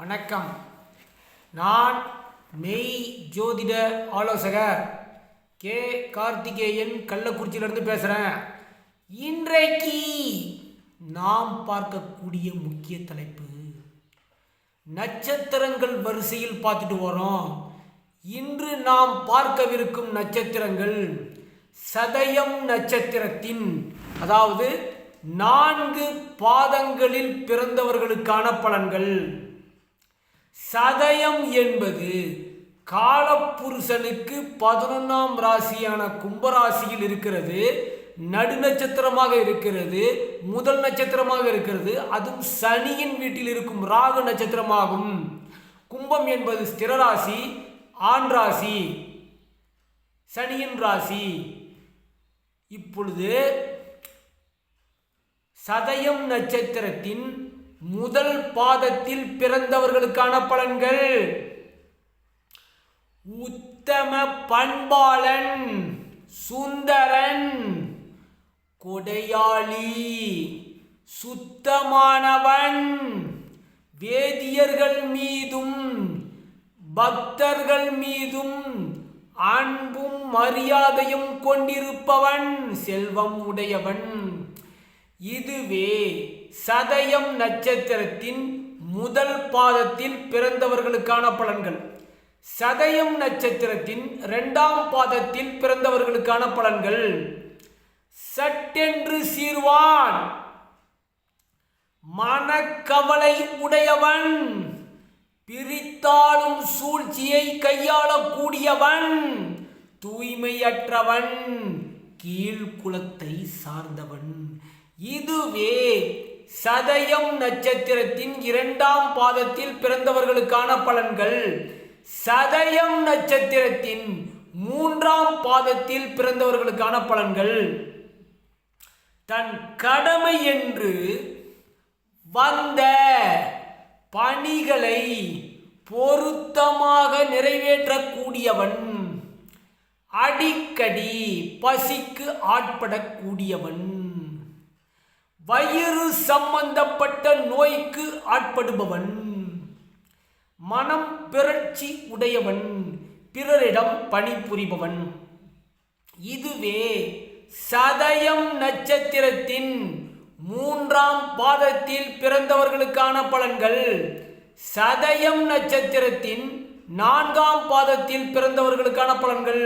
வணக்கம். நான் மெய் ஜோதிட ஆலோசகர் கே கார்த்திகேயன் கள்ளக்குறிச்சியிலிருந்து பேசுகிறேன். இன்றைக்கு நாம் பார்க்கக்கூடிய முக்கிய தலைப்பு நட்சத்திரங்கள் வரிசையில் பார்த்துட்டு வரோம். இன்று நாம் பார்க்கவிருக்கும் நட்சத்திரங்கள் சதயம் நட்சத்திரத்தின், அதாவது 4 பாதங்களில் பிறந்தவர்களுக்கான பலன்கள். சதயம் என்பது காலப்புருஷனுக்கு 11ஆம் ராசியான கும்பராசியில் இருக்கிறது. நடுநட்சத்திரமாக இருக்கிறது, முதல் நட்சத்திரமாக இருக்கிறது. அதுவும் சனியின் வீட்டில் இருக்கும் ராகு நட்சத்திரமாகும். கும்பம் என்பது ஸ்திர ராசி, ஆண் ராசி, சனியின் ராசி. இப்பொழுது சதயம் நட்சத்திரத்தின் முதல் பாதத்தில் பிறந்தவர்களுக்கான பலன்கள். உத்தம பண்பாளன், சுந்தரன், கொடையாளி, சுத்தமானவன், வேதியர்கள் மீதும் பக்தர்கள் மீதும் அன்பும் மரியாதையும் கொண்டிருப்பவன், செல்வம் உடையவன். இதுவே சதயம் நட்சத்திரத்தின் முதல் பாதத்தில் பிறந்தவர்களுக்கான பலன்கள். சதயம் நட்சத்திரத்தின் 2ஆம் பாதத்தில் பிறந்தவர்களுக்கான பலன்கள். சட்டென்று சீர்வான், மனக்கவலை உடையவன், பிரித்தாளும் சூழ்ச்சியை கையாளக்கூடியவன், தூய்மையற்றவன், கீழ்குலத்தை சார்ந்தவன். இதுவே சதயம் நட்சத்திரத்தின் 2ஆம் பாதத்தில் பிறந்தவர்களுக்கான பலன்கள். சதயம் நட்சத்திரத்தின் 3ஆம் பாதத்தில் பிறந்தவர்களுக்கான பலன்கள். தன் கடமை என்று வந்த பணிகளை பொருத்தமாக நிறைவேற்றக்கூடியவன், அடிக்கடி பசிக்கு ஆட்படக்கூடியவன், வயிறு சம்பந்தப்பட்ட நோய்க்கு ஆட்படுபவன், மனம் பிறழ்ச்சி உடையவன், பிறரிடம் பணிபுரிபவன். இதுவே சதயம் நட்சத்திரத்தின் 3ஆம் பாதத்தில் பிறந்தவர்களுக்கான பலன்கள். சதயம் நட்சத்திரத்தின் 4ஆம் பாதத்தில் பிறந்தவர்களுக்கான பலன்கள்.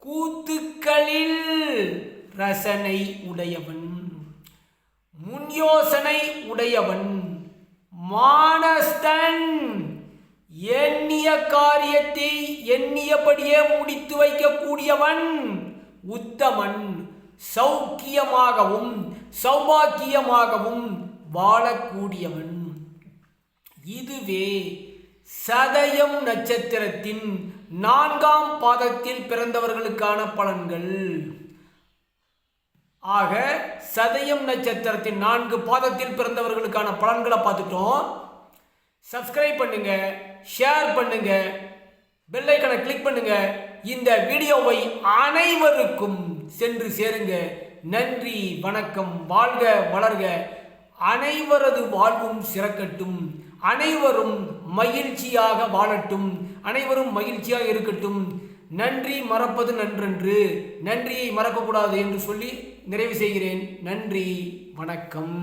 கூத்துக்களில் ரசனை உடையவன், முன்யோசனை உடையவன், மானஸ்தன், எண்ணிய காரியத்தை எண்ணியபடியே முடித்து வைக்கக்கூடியவன், உத்தமன், சௌக்கியமாகவும் சௌபாக்கியமாகவும் வாழக்கூடியவன். இதுவே சதயம் நட்சத்திரத்தின் 4ஆம் பாதத்தில் பிறந்தவர்களுக்கான பலன்கள். ஆக சதயம் நட்சத்திரத்தின் 4 பாதத்தில் பிறந்தவர்களுக்கான பலன்களை பார்த்துட்டோம். சப்ஸ்கிரைப் பண்ணுங்க, ஷேர் பண்ணுங்க, பெல் ஐகானை கிளிக் பண்ணுங்க. இந்த வீடியோவை அனைவருக்கும் சென்று சேருங்க. நன்றி, வணக்கம். வாழ்க வளர்க, அனைவரது வாழ்வும் சிறக்கட்டும், அனைவரும் மகிழ்ச்சியாக வாழட்டும், அனைவரும் மகிழ்ச்சியாக இருக்கட்டும். நன்றி மறப்பது நன்றன்று, நன்றியை மறக்கக்கூடாது என்று சொல்லி நிறைவு செய்கிறேன். நன்றி, வணக்கம்.